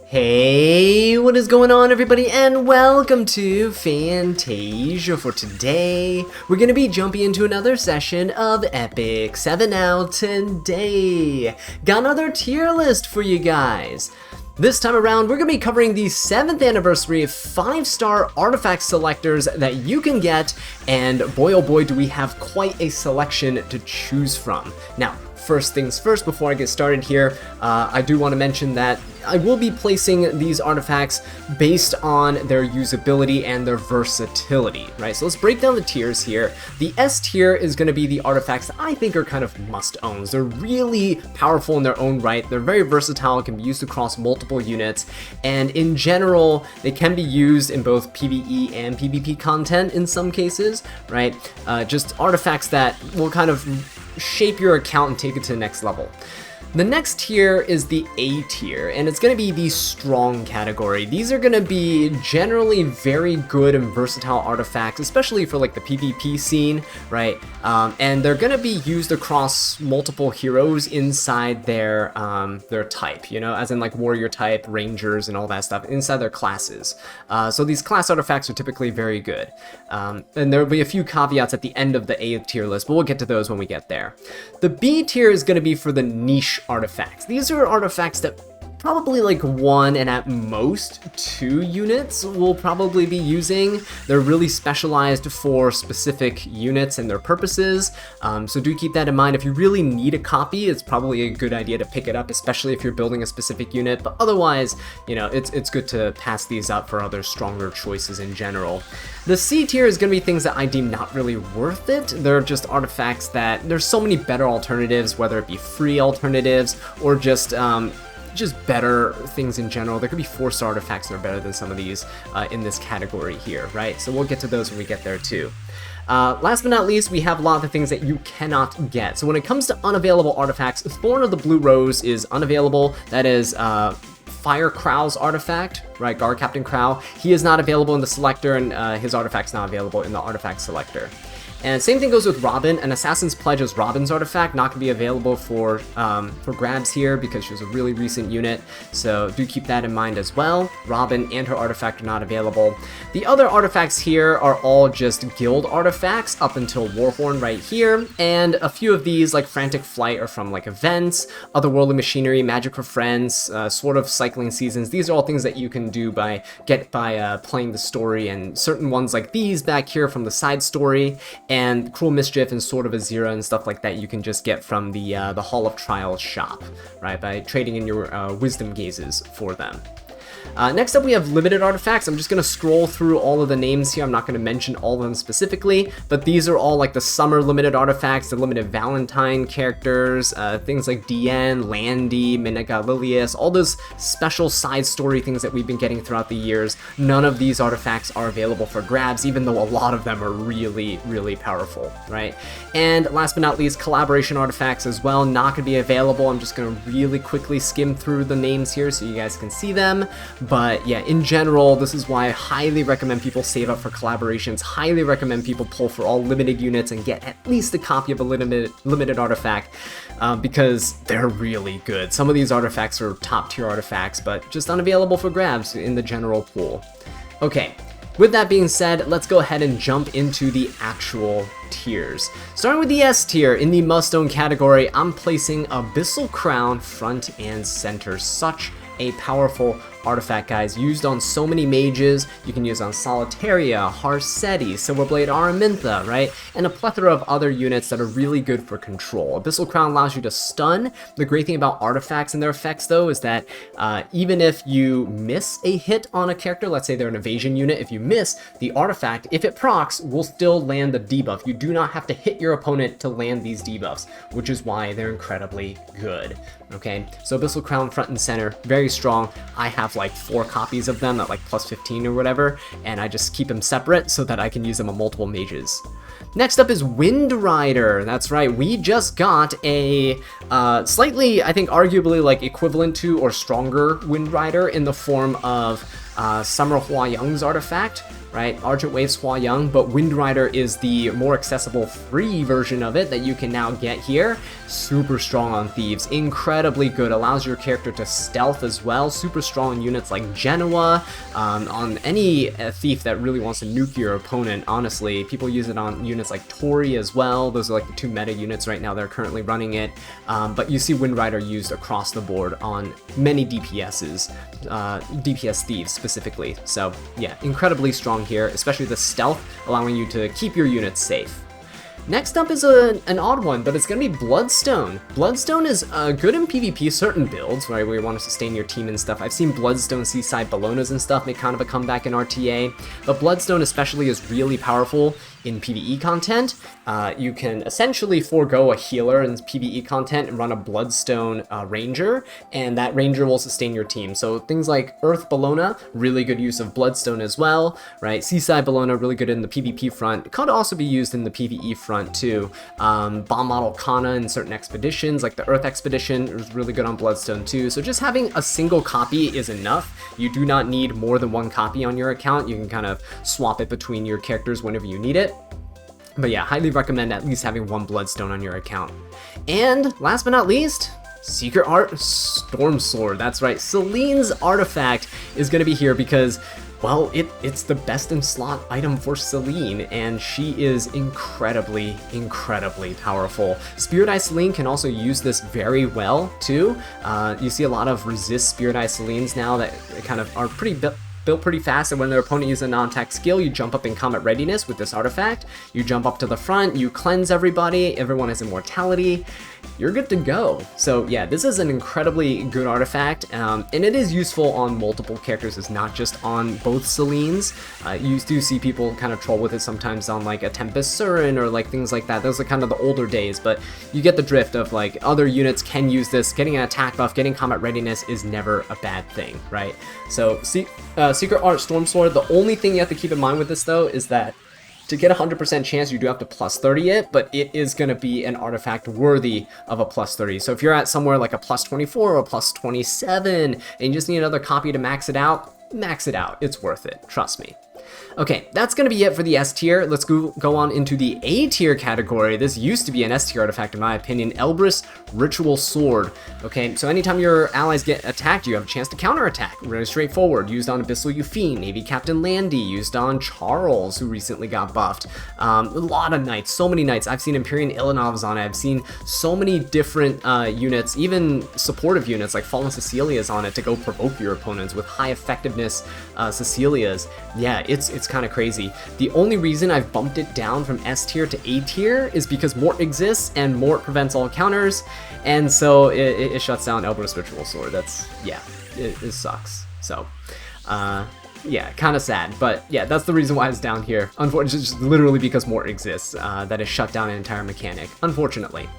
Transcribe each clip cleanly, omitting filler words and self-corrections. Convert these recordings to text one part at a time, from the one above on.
Hey, what is going on everybody, and welcome to Fantasia. For today, we're going to be jumping into another session of Epic 7 out today. Got another tier list for you guys. This time around, we're going to be covering the 7th anniversary 5-star artifact selectors that you can get, and boy oh boy do we have quite a selection to choose from. Now, first things first, before I get started here, I do want to mention that I will be placing these artifacts based on their usability and their versatility, right? So let's break down the tiers here. The S tier is going to be the artifacts that I think are kind of must-owns. They're really powerful in their own right. They're very versatile, can be used across multiple units, and in general, they can be used in both PvE and PvP content in some cases, right? Just artifacts that will kind of shape your account and take it to the next level. The next tier is the A tier, and it's going to be the strong category. These are going to be generally very good and versatile artifacts, especially for like the PvP scene, right? And they're going to be used across multiple heroes inside their type, you know, as in like warrior type, rangers, and all that stuff inside their classes. So these class artifacts are typically very good. And there will be a few caveats at the end of the A tier list, but we'll get to those when we get there. The B tier is going to be for the niche artifacts. These are artifacts that probably like 1 and at most 2 units will probably be using. They're really specialized for specific units and their purposes, so do keep that in mind. If you really need a copy, it's probably a good idea to pick it up, especially if you're building a specific unit, but otherwise, you know, it's good to pass these up for other stronger choices in general. The C tier is going to be things that I deem not really worth it. They're just artifacts that there's so many better alternatives, whether it be free alternatives or just better things in general. There could be 4-star artifacts that are better than some of these in this category here, right? So we'll get to those when we get there too. Last but not least, we have a lot of the things that you cannot get. So when it comes to unavailable artifacts, Thorn of the Blue Rose is unavailable. That is Fire Crow's artifact, right? Guard Captain Crow. He is not available in the Selector, and his artifact's not available in the Artifact Selector. And same thing goes with Robin. An Assassin's Pledge is Robin's artifact, not going to be available for grabs here because she was a really recent unit, so do keep that in mind as well. Robin and her artifact are not available. The other artifacts here are all just guild artifacts up until Warhorn right here, and a few of these, like Frantic Flight, are from like events, Otherworldly Machinery, Magic for Friends, sort of cycling seasons. These are all things that you can do by playing the story, and certain ones like these back here from the side story, and Cruel Mischief and Sword of Azira and stuff like that you can just get from the Hall of Trials shop, right, by trading in your Wisdom Gazes for them. Next up, we have limited artifacts. I'm just going to scroll through all of the names here. I'm not going to mention all of them specifically, but these are all like the summer limited artifacts, the limited Valentine characters, things like Diane, Landy, Minega Lilius, all those special side story things that we've been getting throughout the years. None of these artifacts are available for grabs, even though a lot of them are really, really powerful, right? And last but not least, collaboration artifacts as well, not going to be available. I'm just going to really quickly skim through the names here so you guys can see them. But yeah, in general, this is why I highly recommend people save up for collaborations, highly recommend people pull for all limited units and get at least a copy of a limited artifact, because they're really good. Some of these artifacts are top tier artifacts, but just unavailable for grabs in the general pool. Okay. With that being said, let's go ahead and jump into the actual tiers. Starting with the S tier, in the must-own category, I'm placing Abyssal Crown front and center. Such a powerful artifact, guys, used on so many mages. You can use on Solitaria, Harsetti, Silverblade Araminta, right? And a plethora of other units that are really good for control. Abyssal Crown allows you to stun. The great thing about artifacts and their effects, though, is that even if you miss a hit on a character, let's say they're an evasion unit, if you miss, the artifact, if it procs, will still land the debuff. You do not have to hit your opponent to land these debuffs, which is why they're incredibly good. Okay, so Abyssal Crown front and center, very strong. I have like 4 copies of them at like plus 15 or whatever, and I just keep them separate so that I can use them on multiple mages. Next up is Wind Rider. That's right, we just got a slightly, I think arguably like equivalent to or stronger Wind Rider in the form of Summer Hua-Young's artifact, right? Argent Waves Hua-Young, but Wind Rider is the more accessible free version of it that you can now get here. Super strong on Thieves, incredibly good, allows your character to stealth as well, super strong on units like Genoa, on any thief that really wants to nuke your opponent, honestly. People use it on units like Tori as well, those are like the 2 meta units right now that are currently running it, but you see Wind Rider used across the board on many DPSs, DPS Thieves specifically, so yeah, incredibly strong here, especially the stealth, allowing you to keep your units safe. Next up is an odd one, but it's going to be Bloodstone. Bloodstone is good in PvP, certain builds, right, where you want to sustain your team and stuff. I've seen Bloodstone Seaside Bolognas and stuff make kind of a comeback in RTA, but Bloodstone especially is really powerful in PvE content. You can essentially forego a healer in PvE content and run a Bloodstone Ranger, and that Ranger will sustain your team. So things like Earth Bologna, really good use of Bloodstone as well, right? Seaside Bologna, really good in the PvP front. It could also be used in the PvE front too. Bomb Model Kana in certain expeditions, like the Earth Expedition, is really good on Bloodstone too. So just having a single copy is enough. You do not need more than 1 copy on your account. You can kind of swap it between your characters whenever you need it. But yeah, highly recommend at least having 1 Bloodstone on your account. And last but not least, Secret Art Storm Sword. That's right, Celine's artifact is going to be here because, well, it's the best in slot item for Celine, and she is incredibly, incredibly powerful. Spirit Eye Celine can also use this very well too. You see a lot of resist Spirit Eye Celines now that kind of are built pretty fast, and when their opponent uses a non-attack skill, you jump up in combat readiness with this artifact, you jump up to the front, you cleanse everybody, everyone has immortality, you're good to go. So yeah, this is an incredibly good artifact, and it is useful on multiple characters, it's not just on both Celines. You do see people kind of troll with it sometimes on like a Tempest Surin or like things like that. Those are kind of the older days, but you get the drift of like other units can use this. Getting an attack buff, getting combat readiness is never a bad thing, right? So Secret Art Storm Sword, the only thing you have to keep in mind with this though is that to get a 100% chance, you do have to plus 30 it, but it is going to be an artifact worthy of a plus 30. So if you're at somewhere like a plus 24 or a plus 27, and you just need another copy to max it out, it's worth it, trust me. Okay, that's going to be it for the S tier. Let's go on into the A tier category. This used to be an S tier artifact in my opinion, Elbrus Ritual Sword. Okay, so anytime your allies get attacked, you have a chance to counterattack. Really straightforward. Used on Abyssal Yufine, Navy Captain Landy, used on Charles, who recently got buffed. A lot of knights, so many knights. I've seen Empyrean Illanovs on it. I've seen so many different units, even supportive units like Fallen Cecilias on it to go provoke your opponents with high effectiveness Cecilias. Yeah, it's kind of crazy. The only reason I've bumped it down from S tier to A tier is because Mort exists and Mort prevents all counters, and so it shuts down Elbrus Ritual Sword. That's, yeah, it sucks. So yeah, kind of sad, but yeah, that's the reason why it's down here. Unfortunately, just literally because Mort exists, that has shut down an entire mechanic, unfortunately.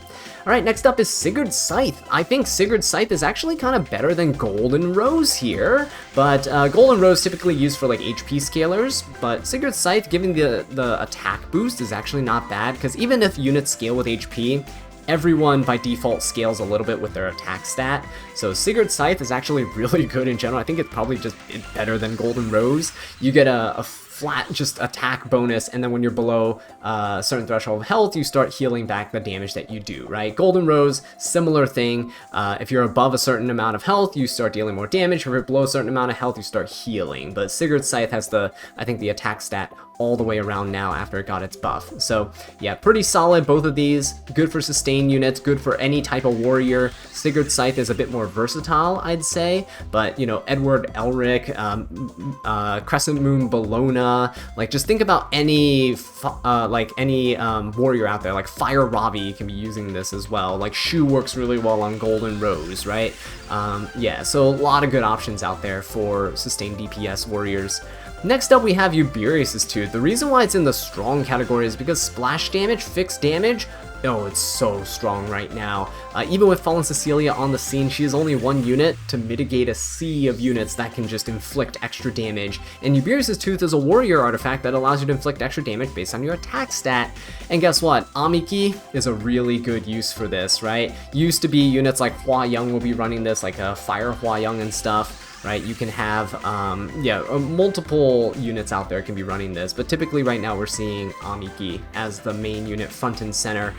Alright, next up is Sigurd's Scythe. I think Sigurd's Scythe is actually kind of better than Golden Rose here, but Golden Rose typically used for like HP scalers, but Sigurd's Scythe, giving the attack boost, is actually not bad, because even if units scale with HP, everyone by default scales a little bit with their attack stat. So Sigurd's Scythe is actually really good in general. I think it's probably just better than Golden Rose. You get a flat just attack bonus, and then when you're below a certain threshold of health, you start healing back the damage that you do, right? Golden Rose, similar thing. If you're above a certain amount of health, you start dealing more damage. If you're below a certain amount of health, you start healing. But Sigurd's Scythe has I think the attack stat all the way around now after it got its buff. So yeah, pretty solid, both of these. Good for sustain units, good for any type of warrior. Sigurd's Scythe is a bit more versatile, I'd say, but you know, Edward Elric, Crescent Moon Bologna, like just think about any warrior out there, like Fire Ravi can be using this as well, like Shu works really well on Golden Rose, right? Yeah, so a lot of good options out there for sustained DPS warriors. Next up we have Uberius's Tooth. The reason why it's in the strong category is because splash damage, fixed damage, oh, it's so strong right now. Even with Fallen Cecilia on the scene, she is only one unit to mitigate a sea of units that can just inflict extra damage. And Uberius's Tooth is a warrior artifact that allows you to inflict extra damage based on your attack stat. And guess what? Amiki is a really good use for this, right? Used to be units like Hua Young will be running this, like a Fire Hua Young and stuff. Right, you can have, multiple units out there can be running this, but typically right now we're seeing Amiki as the main unit front and center.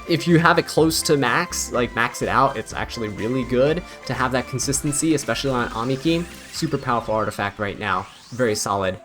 If you have it close to max, like max it out, it's actually really good to have that consistency, especially on Amiki. Super powerful artifact right now, very solid.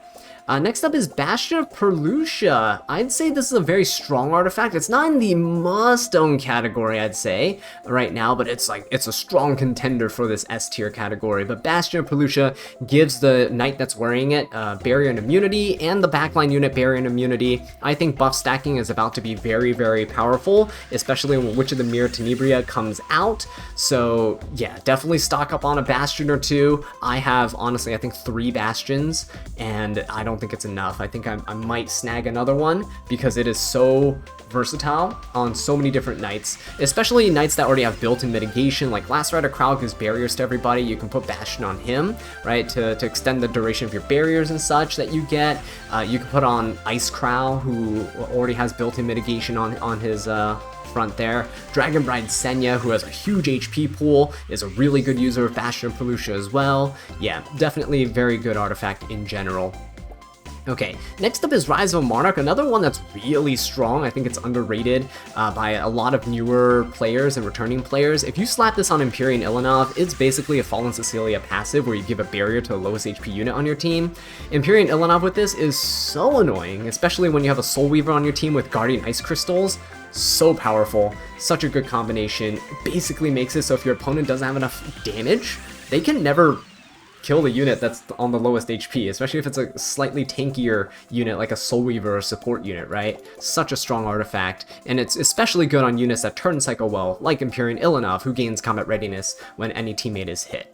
Next up is Bastion of Perlucia. I'd say this is a very strong artifact. It's not in the must-own category, I'd say, right now, but it's a strong contender for this S tier category. But Bastion of Perlucia gives the knight that's wearing it barrier and immunity, and the backline unit barrier and immunity. I think buff stacking is about to be very, very powerful, especially when Witch of the Mirror Tenebria comes out. So yeah, definitely stock up on a Bastion or two. I have, honestly, I think 3 Bastions, and I don't think it's enough. I think I might snag another one because it is so versatile on so many different knights, especially knights that already have built-in mitigation. Like Last Rider Krau gives barriers to everybody. You can put Bastion on him, right, to extend the duration of your barriers and such that you get. You can put on Ice Krau, who already has built-in mitigation on his front there. Dragon Bride Senya, who has a huge HP pool, is a really good user of Bastion of Perlucia as well. Yeah, definitely a very good artifact in general. Okay, next up is Rise of a Monarch, another one that's really strong. I think it's underrated by a lot of newer players and returning players. If you slap this on Empyrean Ilanov, it's basically a Fallen Cecilia passive where you give a barrier to the lowest HP unit on your team. Empyrean Ilanov with this is so annoying, especially when you have a Soul Weaver on your team with Guardian Ice Crystals. So powerful, such a good combination. Basically makes it so if your opponent doesn't have enough damage, they can never kill the unit that's on the lowest HP, especially if it's a slightly tankier unit like a Soul Weaver or support unit, right? Such a strong artifact, and it's especially good on units that turn cycle well, like Empyrean Ilanov, who gains combat readiness when any teammate is hit.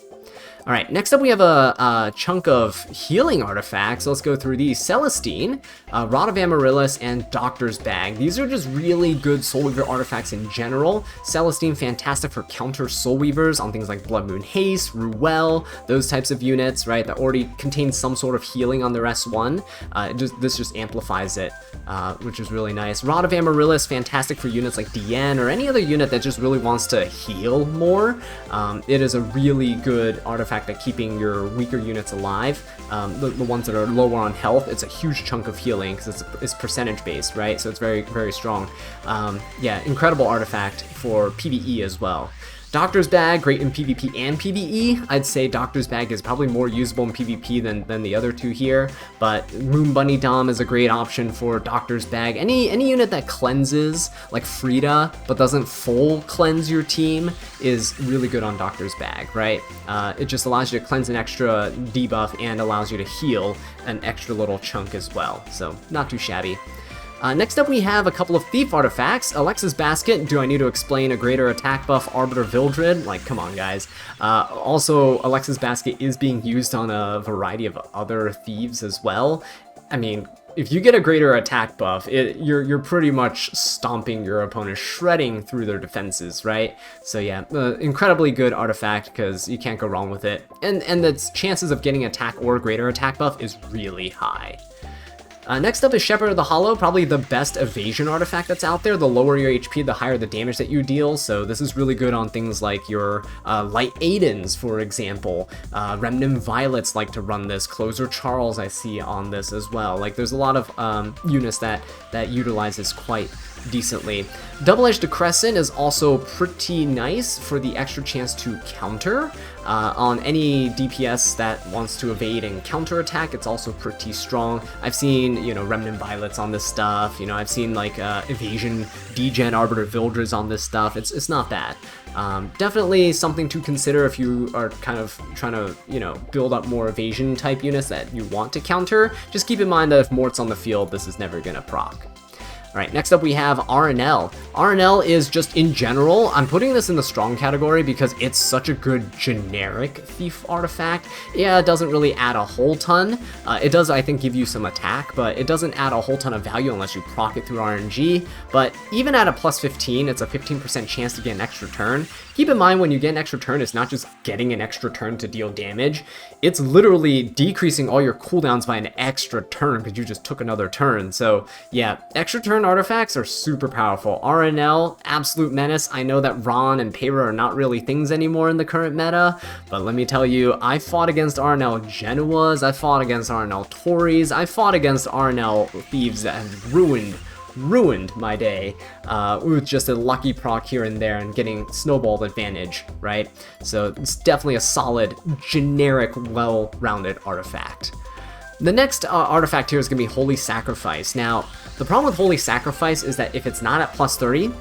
Alright, next up we have a chunk of healing artifacts. Let's go through these. Celestine, Rod of Amaryllis, and Doctor's Bag. These are just really good Soul Weaver artifacts in general. Celestine, fantastic for counter Soul Weavers on things like Blood Moon Haste, Ruel, those types of units, right, that already contain some sort of healing on their S1. This just amplifies it, which is really nice. Rod of Amaryllis, fantastic for units like DN or any other unit that just really wants to heal more. It is a really good artifact at keeping your weaker units alive, the ones that are lower on health. It's a huge chunk of healing because it's percentage based, right? So it's very, very strong. Yeah, incredible artifact for PvE as well. Doctor's Bag, great in PvP and PvE. I'd say Doctor's Bag is probably more usable in PvP than the other two here, but Moon Bunny Dom is a great option for Doctor's Bag. Any unit that cleanses, like Frida, but doesn't full cleanse your team is really good on Doctor's Bag, right? It just allows you to cleanse an extra debuff and allows you to heal an extra little chunk as well, so not too shabby. Next up we have a couple of thief artifacts. Alexa's Basket, do I need to explain a greater attack buff Arbiter Vildred? Like, come on guys. Also, Alexa's Basket is being used on a variety of other thieves as well. I mean, if you get a greater attack buff, you're pretty much stomping your opponent, shredding through their defenses, right? So yeah, incredibly good artifact because you can't go wrong with it. And the chances of getting attack or greater attack buff is really high. Next up is Shepherd of the Hollow, probably the best evasion artifact that's out there. The lower your HP, the higher the damage that you deal, so this is really good on things like your Light Aidens, for example. Remnant Violets like to run this. Closer Charles I see on this as well. Like, there's a lot of units that utilize this quite decently. Double-Edged Decrescent is also pretty nice for the extra chance to counter. On any DPS that wants to evade and counter attack, it's also pretty strong. I've seen, you know, Remnant Violets on this stuff, you know, I've seen like Evasion Degen Arbiter Vildreds on this stuff. It's not bad. Definitely something to consider if you are kind of trying to, you know, build up more evasion type units that you want to counter. Just keep in mind that if Mort's on the field, this is never gonna proc. Alright, next up we have RNL. RNL is just in general, I'm putting this in the strong category because it's such a good generic thief artifact. Yeah, it doesn't really add a whole ton. It does, I think, give you some attack, but it doesn't add a whole ton of value unless you proc it through RNG. But even at a plus 15, it's a 15% chance to get an extra turn. Keep in mind, when you get an extra turn, it's not just getting an extra turn to deal damage. It's literally decreasing all your cooldowns by an extra turn because you just took another turn. So yeah, extra turn artifacts are super powerful. RNL, absolute menace. I know that Ron and Payra are not really things anymore in the current meta, but let me tell you, I fought against RNL Genoas, I fought against RNL Tories, I fought against RNL Thieves that have ruined my day with just a lucky proc here and there and getting snowball advantage, right? So it's definitely a solid, generic, well-rounded artifact. The next artifact here is going to be Holy Sacrifice. Now, the problem with Holy Sacrifice is that if it's not at plus 30,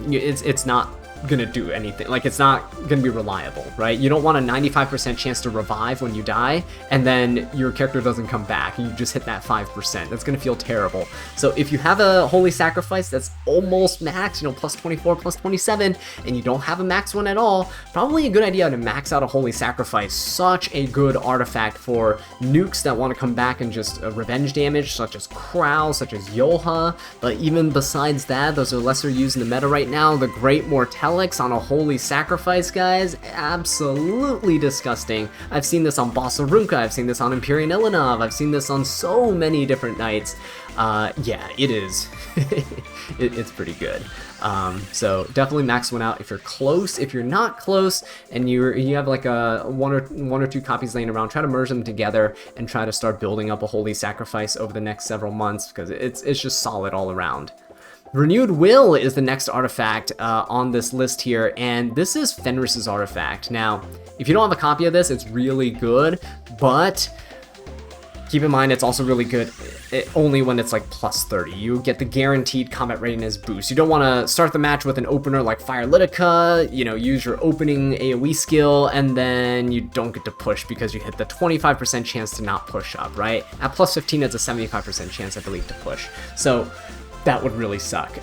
it's not gonna do anything. Like, it's not gonna be reliable, right? You don't want a 95% chance to revive when you die, and then your character doesn't come back, and you just hit that 5%. That's gonna feel terrible. So if you have a Holy Sacrifice that's almost max, you know, plus 24, plus 27, and you don't have a max one at all, probably a good idea to max out a Holy Sacrifice. Such a good artifact for nukes that want to come back and just revenge damage, such as Crow, such as Yoha. But even besides that, those are lesser used in the meta right now. The Great Mortality on a Holy Sacrifice, guys, absolutely disgusting. I've seen this on Bossarunka, I've seen this on Empyrean Ilinov, I've seen this on so many different knights. Yeah, it is. It's pretty good. So definitely max one out if you're close. If you're not close and you have like one or two copies laying around, try to merge them together and try to start building up a Holy Sacrifice over the next several months, because it's just solid all around. Renewed Will is the next artifact on this list here, and this is Fenris's artifact. Now, if you don't have a copy of this, it's really good, but keep in mind it's also really good only when it's like plus 30. You get the guaranteed combat readiness boost. You don't want to start the match with an opener like Fire Litica, you know, use your opening AoE skill, and then you don't get to push because you hit the 25% chance to not push up, right? At plus 15, it's a 75% chance, I believe, to push. So that would really suck.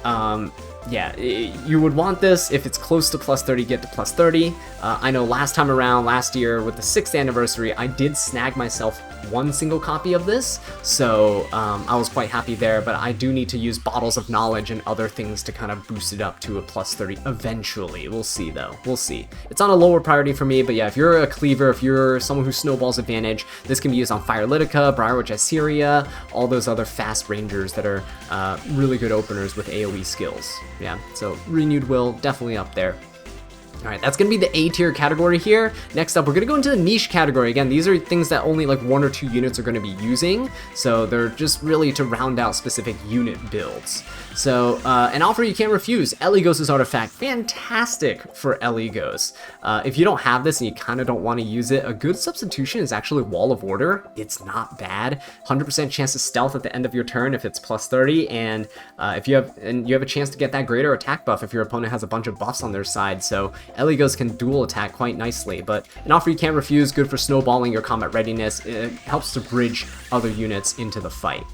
Yeah, you would want this if it's close to plus 30, get to plus 30. I know last time around, last year, with the 6th anniversary, I did snag myself one single copy of this, so I was quite happy there, but I do need to use Bottles of Knowledge and other things to kind of boost it up to a plus 30 eventually. We'll see, though. We'll see. It's on a lower priority for me, but yeah, if you're a cleaver, if you're someone who snowballs advantage, this can be used on Fire Litica, Briarwitch Assyria, all those other fast rangers that are really good openers with AoE skills. Yeah, so Renewed Will, definitely up there. Alright, that's going to be the A tier category here. Next up, we're going to go into the niche category. Again, these are things that only like 1 or 2 units are going to be using, so they're just really to round out specific unit builds. So, an offer you can't refuse, Eligos' artifact, fantastic for Eligos. If you don't have this and you kind of don't want to use it, a good substitution is actually Wall of Order. It's not bad. 100% chance to stealth at the end of your turn if it's plus 30, and if you have a chance to get that greater attack buff if your opponent has a bunch of buffs on their side. So Eligos can dual attack quite nicely, but an offer you can't refuse, good for snowballing your combat readiness. It helps to bridge other units into the fight.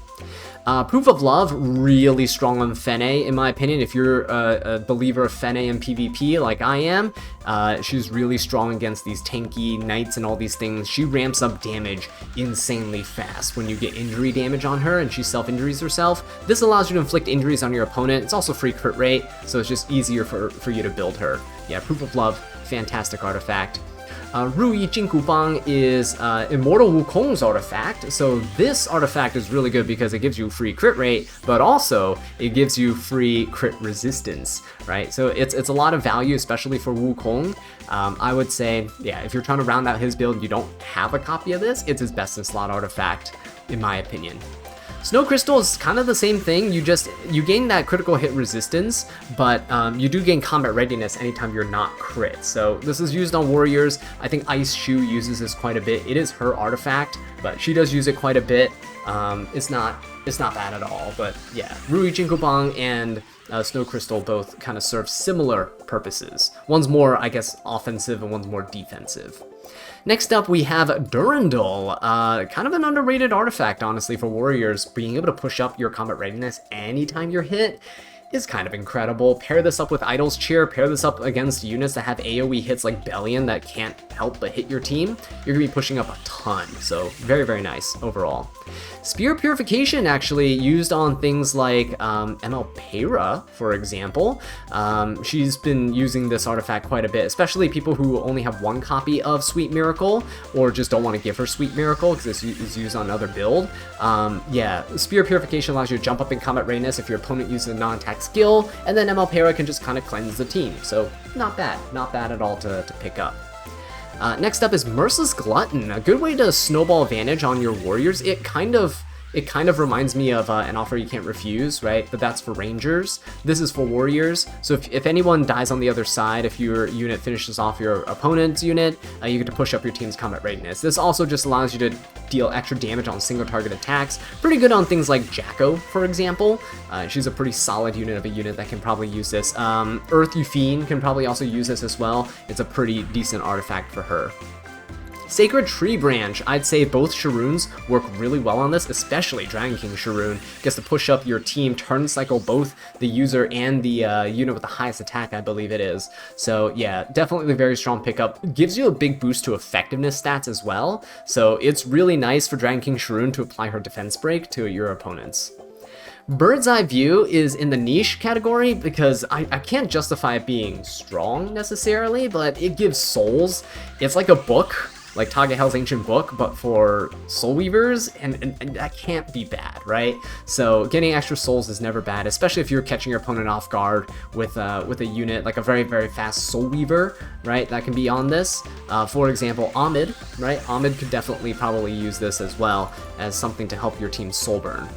Proof of Love, really strong on Fene, in my opinion. If you're a believer of Fene in PvP like I am, she's really strong against these tanky knights and all these things. She ramps up damage insanely fast when you get injury damage on her and she self-injuries herself. This allows you to inflict injuries on your opponent. It's also free crit rate, so it's just easier for you to build her. Yeah, Proof of Love, fantastic artifact. Ruyi Jinkubang is Immortal Wukong's artifact, so this artifact is really good because it gives you free crit rate, but also it gives you free crit resistance, right? So it's a lot of value, especially for Wukong. I would say, yeah, if you're trying to round out his build and you don't have a copy of this, it's his best in slot artifact, in my opinion. Snow Crystal is kind of the same thing. You gain that critical hit resistance, but you do gain combat readiness anytime you're not crit. So this is used on warriors. I think Ice Shoe uses this quite a bit. It is her artifact, but she does use it quite a bit. It's not bad at all. But yeah, Ruyi Jinkubang and Snow Crystal both kind of serve similar purposes. One's more, I guess, offensive and one's more defensive. Next up, we have Durandal, kind of an underrated artifact, honestly, for warriors. Being able to push up your combat readiness anytime you're hit is kind of incredible. Pair this up with Idol's Cheer, pair this up against units that have AoE hits like Bellion that can't help but hit your team. You're gonna be pushing up a ton, so very, very nice overall. Spear Purification actually used on things like ML for example. She's been using this artifact quite a bit, especially people who only have one copy of Sweet Miracle or just don't want to give her Sweet Miracle because this is used on another build. Yeah, Spear Purification allows you to jump up in combat readiness if your opponent uses a non-attack skill, and then ML can just kind of cleanse the team, so not bad at all to pick up. Next up is Merciless Glutton, a good way to snowball advantage on your warriors. It kind of reminds me of an offer you can't refuse, right? But that's for rangers. This is for warriors. So if anyone dies on the other side, if your unit finishes off your opponent's unit, you get to push up your team's combat readiness. This also just allows you to deal extra damage on single target attacks. Pretty good on things like Jacko, for example. She's a pretty solid unit of a unit that can probably use this. Earth Euphine can probably also use this as well. It's a pretty decent artifact for her. Sacred Tree Branch, I'd say both Sharoons work really well on this, especially Dragon King Sharoon. Gets to push up your team, turn cycle both the user and the unit with the highest attack, I believe it is. So yeah, definitely a very strong pickup. Gives you a big boost to effectiveness stats as well, so it's really nice for Dragon King Sharoon to apply her defense break to your opponents. Bird's Eye View is in the niche category because I can't justify it being strong necessarily, but it gives souls. It's like a book, like Tagahel's Ancient Book, but for Soul Weavers, and that can't be bad, right? So getting extra souls is never bad, especially if you're catching your opponent off guard with a unit like a very, very fast Soul Weaver, right? That can be on this. For example, Ahmed, right? Ahmed could definitely probably use this as well as something to help your team soul burn.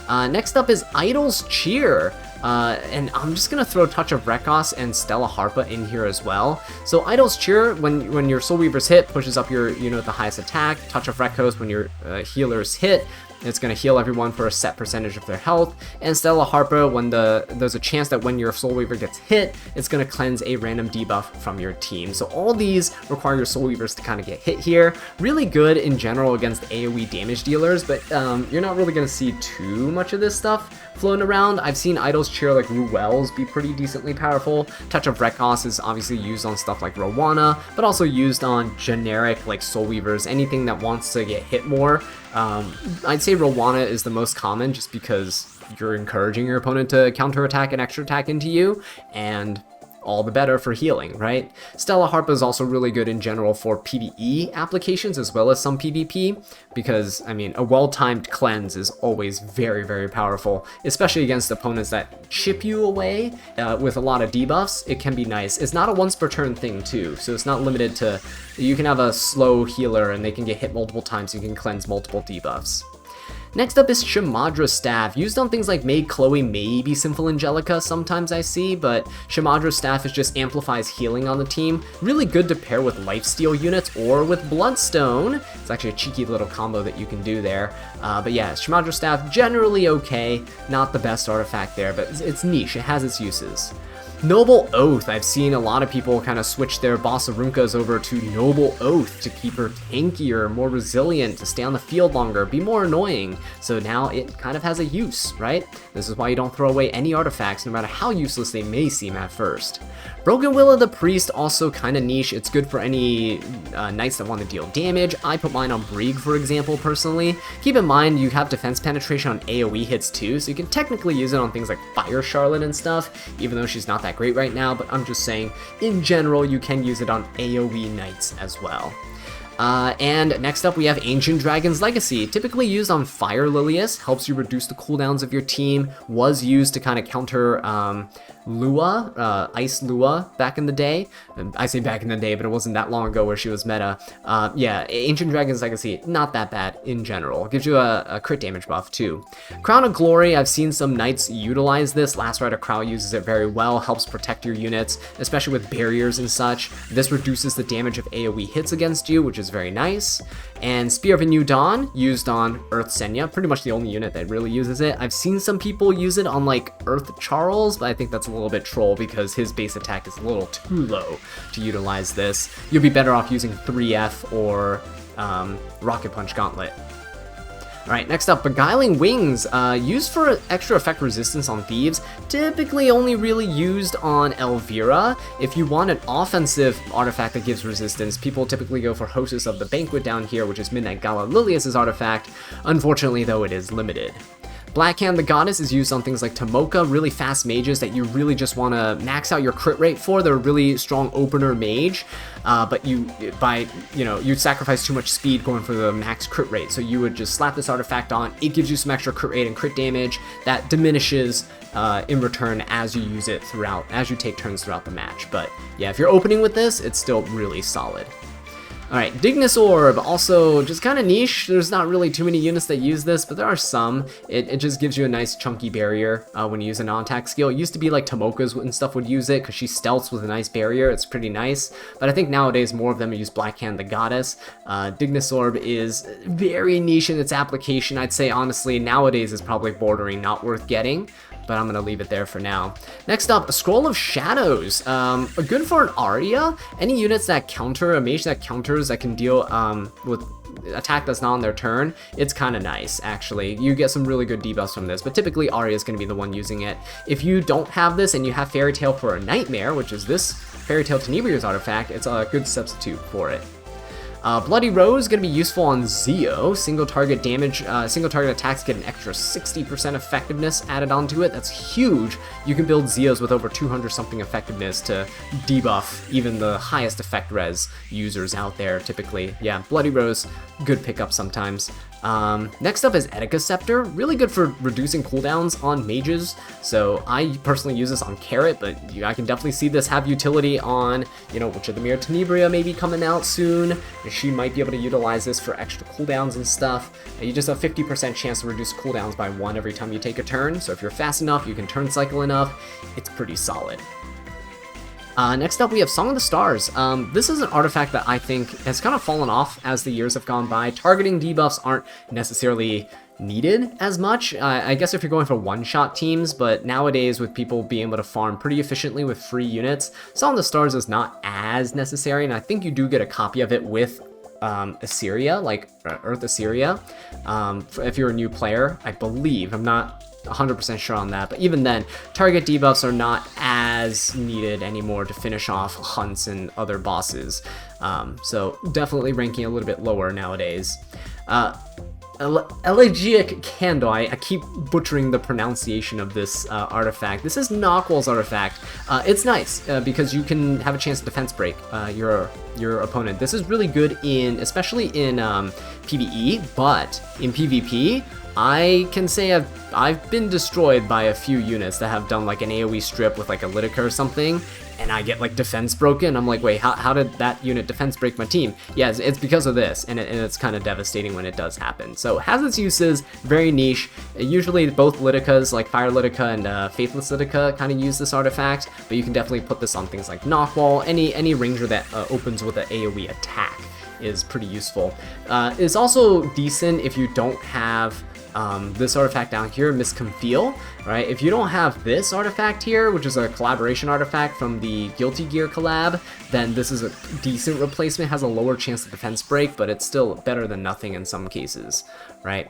Next up is Idol's Cheer. And I'm just gonna throw Touch of Rekos and Stella Harpa in here as well. So Idol's Cheer, when your Soul Weaver's hit, pushes up your unit with the highest attack. Touch of Rekos, when your healer's hit, it's going to heal everyone for a set percentage of their health. And Stella Harpa, when there's a chance that when your Soul Weaver gets hit, it's going to cleanse a random debuff from your team. So all these require your Soul Weavers to kind of get hit here. Really good in general against AoE damage dealers, but you're not really going to see too much of this stuff floating around. I've seen Idol's Cheer like Ruel's be pretty decently powerful. Touch of Rekos is obviously used on stuff like Rowana, but also used on generic like Soul Weavers, anything that wants to get hit more. I'd say Rowana is the most common just because you're encouraging your opponent to counterattack and extra attack into you, and all the better for healing, right? Stella Harpa is also really good in general for PvE applications as well as some PvP, because, I mean, a well-timed cleanse is always very, very powerful, especially against opponents that chip you away with a lot of debuffs. It can be nice. It's not a once per turn thing too, so it's not limited to, you can have a slow healer and they can get hit multiple times, you can cleanse multiple debuffs. Next up is Shamadra's Staff, used on things like Maid Chloe, maybe Sinful Angelica sometimes I see, but Shamadra's Staff just amplifies healing on the team. Really good to pair with Lifesteal units or with Bloodstone. It's actually a cheeky little combo that you can do there. But yeah, Shamadra's Staff, generally okay, not the best artifact there, but it's niche, it has its uses. Noble Oath, I've seen a lot of people kind of switch their Bossarunkas over to Noble Oath to keep her tankier, more resilient, to stay on the field longer, be more annoying. So now it kind of has a use, right? This is why you don't throw away any artifacts, no matter how useless they may seem at first. Broken Will of the Priest, also kind of niche. It's good for any knights that want to deal damage. I put mine on Brieg, for example, personally. Keep in mind, you have defense penetration on AoE hits too, so you can technically use it on things like Fire Charlotte and stuff, even though she's not that great right now, but I'm just saying, in general, you can use it on AoE knights as well. And next up we have Ancient Dragon's Legacy, typically used on Fire Lilius, helps you reduce the cooldowns of your team, was used to kind of counter Lua, Ice Lua back in the day. I say back in the day, but it wasn't that long ago where she was meta. Yeah, Ancient Dragon's Legacy, not that bad in general. Gives you a crit damage buff too. Crown of Glory, I've seen some knights utilize this. Last Rider Crow uses it very well, helps protect your units, especially with barriers and such. This reduces the damage of AoE hits against you, which is very nice. And Spear of a New Dawn, used on Earth Senya, pretty much the only unit that really uses it. I've seen some people use it on like Earth Charles, but I think that's a little bit troll because his base attack is a little too low to utilize this. You'll be better off using 3F or Rocket Punch Gauntlet. Alright, next up, Beguiling Wings, used for extra effect resistance on thieves, typically only really used on Elvira. If you want an offensive artifact that gives resistance, people typically go for Hostess of the Banquet down here, which is Midnight Gala Lilius' artifact. Unfortunately, though, it is limited. Blackhand the Goddess is used on things like Tomoka, really fast mages that you really just want to max out your crit rate for. They're a really strong opener mage, but you sacrifice too much speed going for the max crit rate. So you would just slap this artifact on. It gives you some extra crit rate and crit damage that diminishes in return as you use it as you take turns throughout the match. But yeah, if you're opening with this, it's still really solid. Alright, Dignus Orb, also just kind of niche. There's not really too many units that use this, but there are some. It just gives you a nice chunky barrier when you use a non-attack skill. It used to be like Tomoka's and stuff would use it because she stealths with a nice barrier. It's pretty nice, but I think nowadays more of them use Blackhand the Goddess. Dignus Orb is very niche in its application. I'd say honestly nowadays is probably bordering not worth getting, but I'm going to leave it there for now. Next up, a Scroll of Shadows. Good for an Aria. Any units that counter, a mage that counters that can deal with attack that's not on their turn, it's kind of nice, actually. You get some really good debuffs from this, but typically Aria is going to be the one using it. If you don't have this and you have Fairy Tale for a Nightmare, which is this Fairy Tale Tenebria's artifact, it's a good substitute for it. Bloody Rose is going to be useful on Zeo. Single target attacks get an extra 60% effectiveness added onto it. That's huge. You can build Zeos with over 200 something effectiveness to debuff even the highest effect res users out there typically. Yeah, Bloody Rose, good pickup sometimes. Next up is Etika Scepter, really good for reducing cooldowns on mages. So I personally use this on Carrot, but I can definitely see this have utility on, Witch of the Mirror Tenebria maybe coming out soon. She might be able to utilize this for extra cooldowns and stuff. You just have 50% chance to reduce cooldowns by 1 every time you take a turn. So if you're fast enough, you can turn cycle enough, it's pretty solid. Next up, we have Song of the Stars. This is an artifact that I think has kind of fallen off as the years have gone by. Targeting debuffs aren't necessarily needed as much. I guess if you're going for one-shot teams, but nowadays with people being able to farm pretty efficiently with free units, Song of the Stars is not as necessary, and I think you do get a copy of it with Assyria, like Earth Assyria, if you're a new player, I believe. I'm not 100% sure on that, but even then, target debuffs are not as needed anymore to finish off hunts and other bosses. So definitely ranking a little bit lower nowadays. Elegiac Candle, I keep butchering the pronunciation of this artifact. This is Knockwall's artifact. It's nice because you can have a chance to defense break your opponent. This is really good especially in PvE, but in PvP, I can say I've been destroyed by a few units that have done like an AoE strip with like a Litica or something, and I get like defense broken. I'm like, wait, how did that unit defense break my team? Yeah, it's because of this, and it's kind of devastating when it does happen. So it has its uses, very niche. Usually both Liticas, like Fire Litica and Faithless Litica, kind of use this artifact, but you can definitely put this on things like Knockwall, any ranger that opens with an AoE attack is pretty useful. It's also decent if you don't have this artifact down here, Misconfeel, right? If you don't have this artifact here, which is a collaboration artifact from the Guilty Gear collab, then this is a decent replacement. It has a lower chance of defense break, but it's still better than nothing in some cases, right?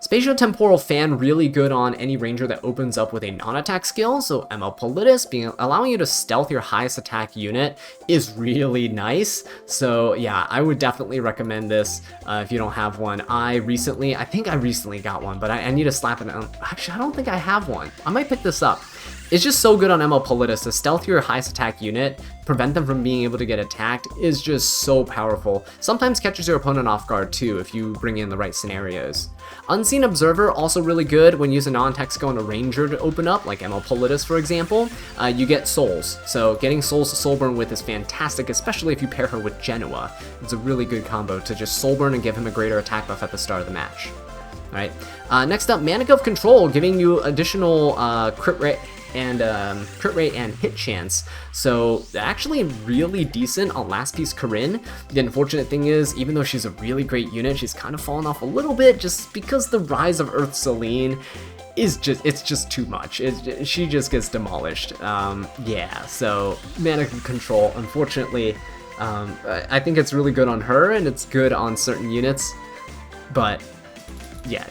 Spatiotemporal Fan, really good on any ranger that opens up with a non-attack skill, so ML Politis, allowing you to stealth your highest attack unit is really nice. So yeah, I would definitely recommend this if you don't have one. I think I recently got one, but I need to slap it on. Actually, I don't think I have one. I might pick this up. It's just so good on ML Politis. To stealth your highest attack unit, prevent them from being able to get attacked, is just so powerful. Sometimes catches your opponent off guard too if you bring in the right scenarios. Unseen Observer, also really good when using non-attack skill on a ranger to open up, like ML Politis for example. You get souls, so getting souls to soulburn with is fantastic, especially if you pair her with Genoa. It's a really good combo to just soulburn and give him a greater attack buff at the start of the match. Alright, next up, Manic of Control, giving you additional crit rate and crit rate and hit chance. So actually really decent on last piece Corinne. The unfortunate thing is, even though she's a really great unit, she's kind of fallen off a little bit just because the rise of Earth Celine is it's just too much. She just gets demolished. Yeah, so mana control, unfortunately, I think it's really good on her and it's good on certain units, but yeah,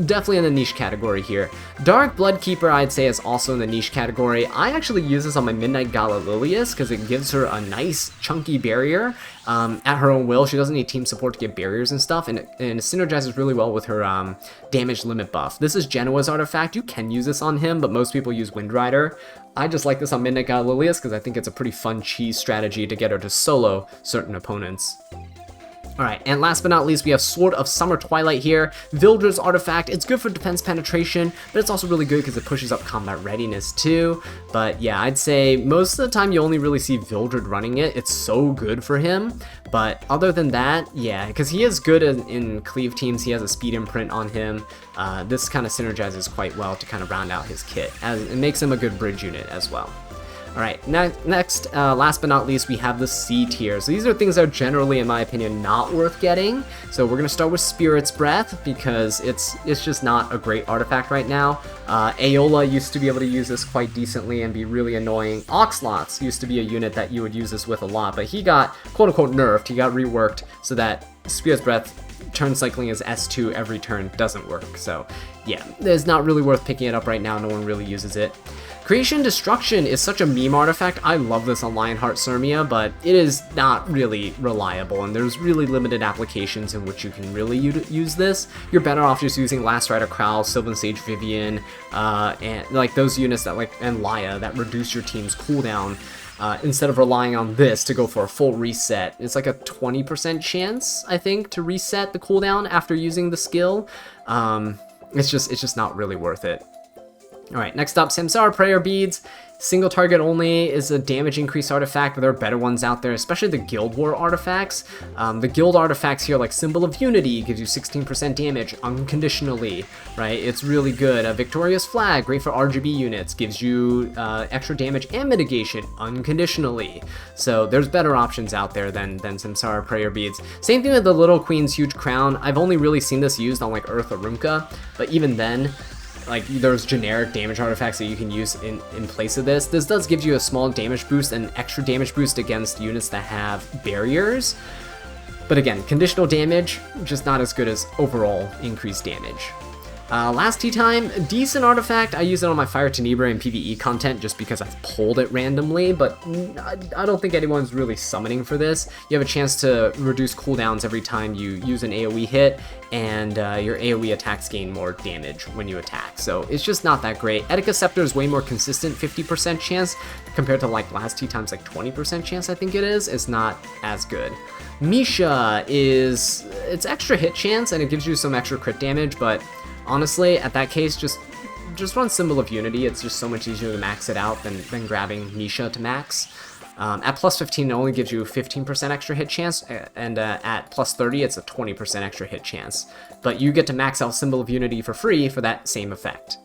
definitely in the niche category here. Dark Bloodkeeper, I'd say, is also in the niche category. I actually use this on my Midnight Gala Lilius because it gives her a nice chunky barrier at her own will. She doesn't need team support to get barriers and stuff, and it synergizes really well with her damage limit buff. This is Genoa's artifact. You can use this on him, but most people use Wind Rider. I just like this on Midnight Gala Lilius because I think it's a pretty fun cheese strategy to get her to solo certain opponents. Alright, and last but not least, we have Sword of Summer Twilight here. Vildra's artifact, it's good for defense penetration, but it's also really good because it pushes up combat readiness too. But yeah, I'd say most of the time you only really see Vildred running it. It's so good for him. But other than that, yeah, because he is good in cleave teams, he has a speed imprint on him. This kind of synergizes quite well to kind of round out his kit, as it makes him a good bridge unit as well. Alright, next, last but not least, we have the C tier. So these are things that are generally, in my opinion, not worth getting. So we're going to start with Spirit's Breath, because it's just not a great artifact right now. Aeola used to be able to use this quite decently and be really annoying. Oxlots used to be a unit that you would use this with a lot, but he got, quote-unquote, nerfed. He got reworked so that Spirit's Breath turn cycling as S2 every turn doesn't work. So yeah, it's not really worth picking it up right now. No one really uses it. Creation Destruction is such a meme artifact. I love this on Lionheart Sirmia, but it is not really reliable, and there's really limited applications in which you can really use this. You're better off just using Last Rider Crowl, Sylvan Sage Vivian, and like those units that and Laya that reduce your team's cooldown. Instead of relying on this to go for a full reset. It's like a 20% chance, I think, to reset the cooldown after using the skill. It's just not really worth it. Alright, next up, Samsara Prayer Beads. Single target only is a damage increase artifact, but there are better ones out there, especially the Guild War artifacts. The Guild artifacts here, like Symbol of Unity, gives you 16% damage unconditionally, right? It's really good. A Victorious Flag, great for RGB units, gives you extra damage and mitigation unconditionally. So there's better options out there than Samsara Prayer Beads. Same thing with the Little Queen's Huge Crown. I've only really seen this used on like Earth Arunca, but even then, like, there's generic damage artifacts that you can use in place of this. This does give you a small damage boost and extra damage boost against units that have barriers. But again, conditional damage, just not as good as overall increased damage. Last tea time, decent artifact. I use it on my Fire Tenebra and PvE content just because I've pulled it randomly, but I don't think anyone's really summoning for this. You have a chance to reduce cooldowns every time you use an AoE hit, and your AoE attacks gain more damage when you attack. So it's just not that great. Etika Scepter is way more consistent, 50% chance, compared to like last tea time's like 20% chance I think it is. It's not as good. Misha is, it's extra hit chance and it gives you some extra crit damage, but honestly, at that case, just run Symbol of Unity. It's just so much easier to max it out than grabbing Misha to max. At plus 15, it only gives you 15% extra hit chance, and at plus 30, it's a 20% extra hit chance. But you get to max out Symbol of Unity for free for that same effect.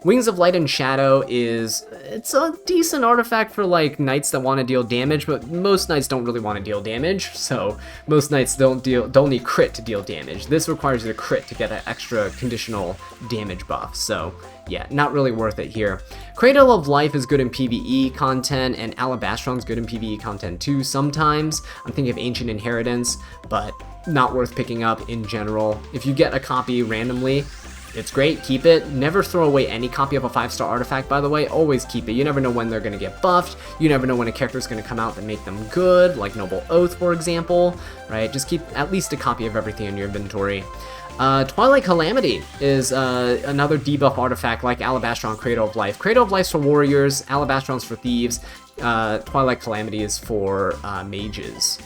Wings of Light and Shadow it's a decent artifact for like knights that want to deal damage, but most knights don't really want to deal damage, so most knights don't need crit to deal damage. This requires you to crit to get an extra conditional damage buff, so yeah, not really worth it here. Cradle of Life is good in PvE content, and Alabastron's good in PvE content too sometimes. I'm thinking of Ancient Inheritance, but not worth picking up in general. If you get a copy randomly, it's great, keep it. Never throw away any copy of a 5-star artifact, by the way. Always keep it. You never know when they're going to get buffed. You never know when a character is going to come out that make them good, like Noble Oath, for example, right? Just keep at least a copy of everything in your inventory. Twilight Calamity is another debuff artifact like Alabastron Cradle of Life. Cradle of Life's for warriors, Alabastron's for thieves, Twilight Calamity is for mages.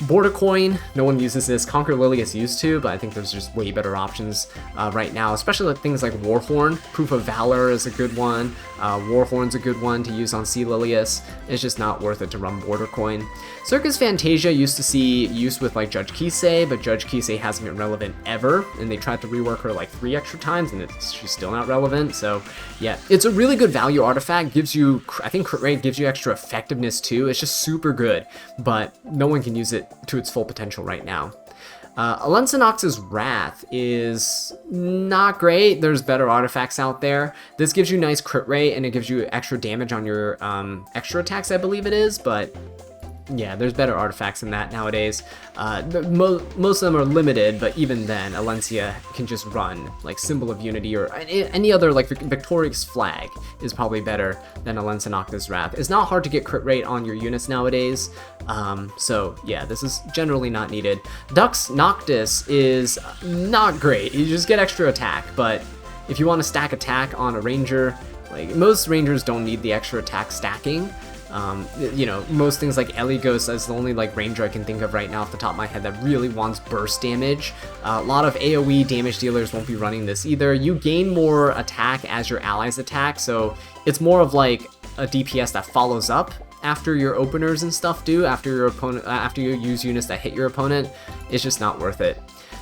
Border Coin, no one uses this. Conquer Lily is used to, but I think there's just way better options right now, especially like things like Warhorn. Proof of Valor is a good one. Warhorn's a good one to use on Sea Lilius. It's just not worth it to run Border Coin. Circus Fantasia used to see use with like Judge Kisei, but Judge Kisei hasn't been relevant ever, and they tried to rework her like 3 extra times, and she's still not relevant. So yeah, it's a really good value artifact. Gives you, I think crit rate gives you extra effectiveness too. It's just super good, but no one can use it to its full potential right now. Alensonox's Wrath is not great. There's better artifacts out there. This gives you nice crit rate, and it gives you extra damage on your extra attacks, I believe it is, but yeah, there's better artifacts than that nowadays. Most of them are limited, but even then, Alencia can just run like Symbol of Unity or any other, like Victorious Flag is probably better than Alensonox's Wrath. It's not hard to get crit rate on your units nowadays, so yeah, this is generally not needed. Dux Noctis is not great. You just get extra attack, but if you want to stack attack on a ranger, like most rangers don't need the extra attack stacking. You know, most things like Eligos is the only like ranger I can think of right now off the top of my head that really wants burst damage. A lot of AoE damage dealers won't be running this either. You gain more attack as your allies attack, so it's more of like a DPS that follows up after your openers and stuff do, after your opponent, after you use units that hit your opponent. It's just not worth it.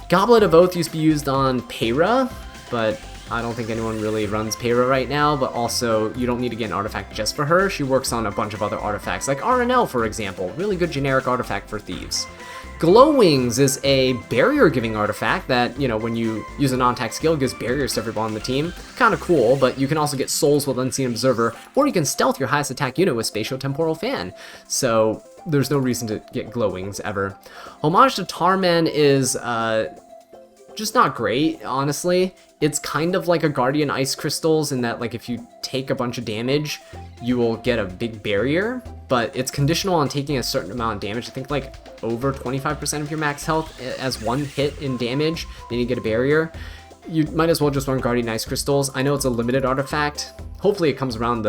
Goblet of Oath used to be used on Peyra, but I don't think anyone really runs Peyra right now, but also you don't need to get an artifact just for her. She works on a bunch of other artifacts, like RNL, for example. Really good generic artifact for thieves. Glow Wings is a barrier-giving artifact that, you know, when you use a non-attack skill, gives barriers to everyone on the team. Kind of cool, but you can also get souls with Unseen Observer, or you can stealth your highest attack unit with Spatio-Temporal Fan. So there's no reason to get Glow Wings ever. Homage to Tarman is just not great, honestly. It's kind of like a Guardian Ice Crystals in that, like, if you take a bunch of damage, you will get a big barrier, but it's conditional on taking a certain amount of damage. I think like over 25% of your max health as one hit in damage, then you get a barrier. You might as well just run Guardian Ice Crystals. I know it's a limited artifact. Hopefully it comes around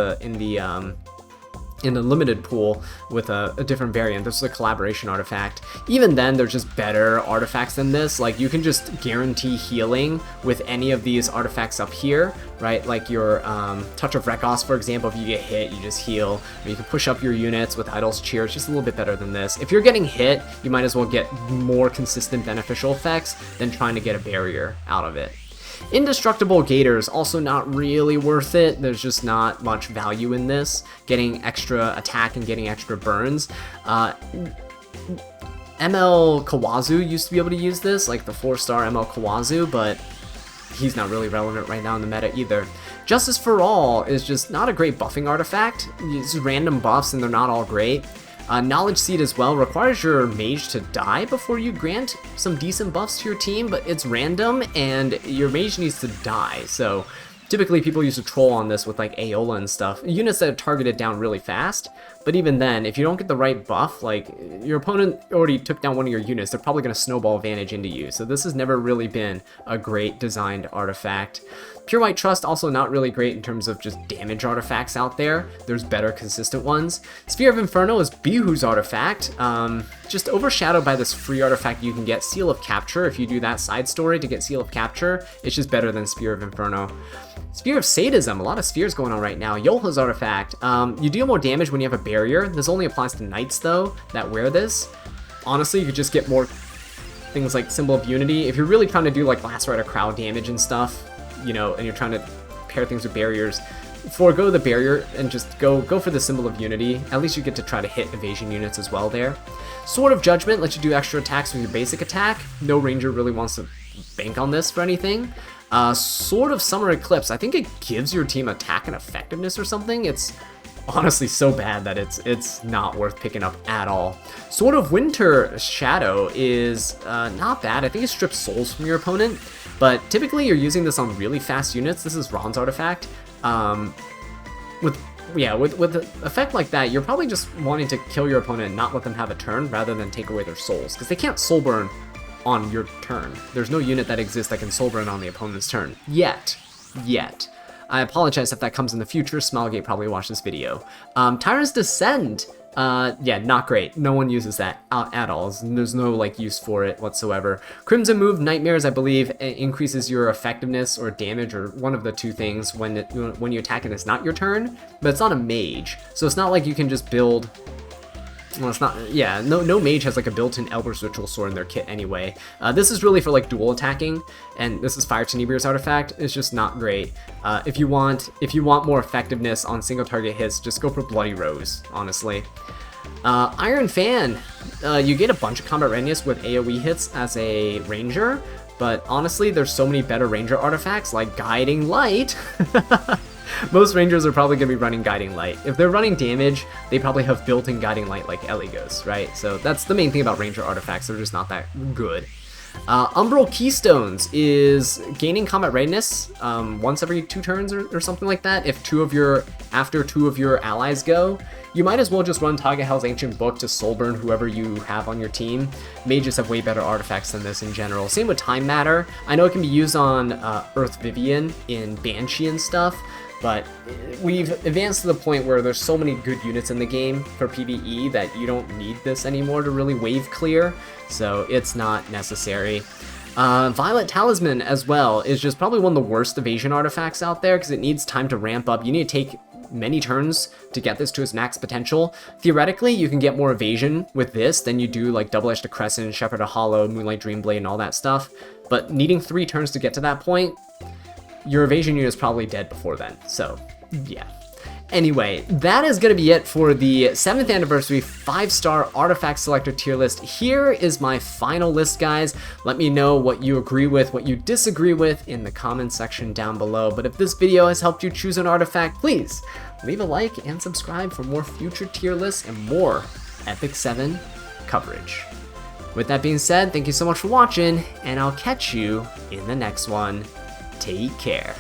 in the limited pool with a different variant. This is a collaboration artifact. Even then, there's just better artifacts than this. Like, you can just guarantee healing with any of these artifacts up here, right? Like your Touch of Rekos, for example, if you get hit, you just heal. Or you can push up your units with Idol's Cheer. It's just a little bit better than this. If you're getting hit, you might as well get more consistent beneficial effects than trying to get a barrier out of it. Indestructible Gators, also not really worth it. There's just not much value in this. Getting extra attack and getting extra burns. ML Kawazu used to be able to use this, like the 4-star ML Kawazu, but he's not really relevant right now in the meta either. Justice for All is just not a great buffing artifact. It's random buffs and they're not all great. Knowledge Seed as well requires your mage to die before you grant some decent buffs to your team, but it's random and your mage needs to die. So typically people use a troll on this with like Aeola and stuff. Units that are targeted down really fast, but even then, if you don't get the right buff, like your opponent already took down one of your units, they're probably going to snowball advantage into you. So this has never really been a great designed artifact. Pure White Trust also not really great in terms of just damage artifacts out there. There's better consistent ones. Sphere of Inferno is Bihu's artifact, just overshadowed by this free artifact you can get, Seal of Capture. If you do that side story to get Seal of Capture, it's just better than Sphere of Inferno. Sphere of Sadism, a lot of spheres going on right now. Yolha's artifact, you deal more damage when you have a barrier. This only applies to knights though that wear this. Honestly, you could just get more things like Symbol of Unity. If you're really trying to do like Last Rider crowd damage and stuff, you know, and you're trying to pair things with barriers, forego the barrier and just go for the Symbol of Unity. At least you get to try to hit evasion units as well there. Sword of Judgment lets you do extra attacks with your basic attack. No ranger really wants to bank on this for anything. Sword of Summer Eclipse, I think it gives your team attack and effectiveness or something. It's honestly so bad that it's not worth picking up at all. Sword of Winter Shadow is not bad. I think it strips souls from your opponent, but typically you're using this on really fast units. This is Ron's artifact. With an effect like that, you're probably just wanting to kill your opponent and not let them have a turn rather than take away their souls, because they can't soul burn on your turn. There's no unit that exists that can soul burn on the opponent's turn. Yet. I apologize if that comes in the future. Smilegate probably watched this video. Tyrant's Descent Yeah, not great. No one uses that at all. There's no like use for it whatsoever. Crimson Move Nightmares, I believe, increases your effectiveness or damage, or one of the two things when you attack and it's not your turn. But it's not a mage, so it's not like you can just build. Well, it's not. Yeah, no mage has like a built-in Elber's Ritual Sword in their kit anyway. This is really for like dual attacking, and this is Fire Tenebrier's artifact. It's just not great. If you want more effectiveness on single target hits, just go for Bloody Rose, honestly. Iron Fan, you get a bunch of combat readiness with AoE hits as a ranger, but honestly, there's so many better ranger artifacts like Guiding Light. Most rangers are probably going to be running Guiding Light. If they're running damage, they probably have built-in Guiding Light like Eligos, right? So that's the main thing about ranger artifacts. They're just not that good. Umbral Keystones is gaining combat readiness once every 2 turns or something like that. If after two of your allies go, you might as well just run Tagahel's Ancient Book to soulburn whoever you have on your team. Mages have way better artifacts than this in general. Same with Time Matter. I know it can be used on Earth Vivian in Banshee and stuff, but we've advanced to the point where there's so many good units in the game for PvE that you don't need this anymore to really wave clear, so it's not necessary. Violet Talisman as well is just probably one of the worst evasion artifacts out there because it needs time to ramp up. You need to take many turns to get this to its max potential. Theoretically, you can get more evasion with this than you do like Double-Edged Crescent, Shepherd of Hollow, Moonlight Dreamblade, and all that stuff, but needing 3 turns to get to that point, your evasion unit is probably dead before then, so yeah. Anyway, that is going to be it for the 7th anniversary 5-star artifact selector tier list. Here is my final list, guys. Let me know what you agree with, what you disagree with in the comment section down below. But if this video has helped you choose an artifact, please leave a like and subscribe for more future tier lists and more Epic 7 coverage. With that being said, thank you so much for watching, and I'll catch you in the next one. Take care.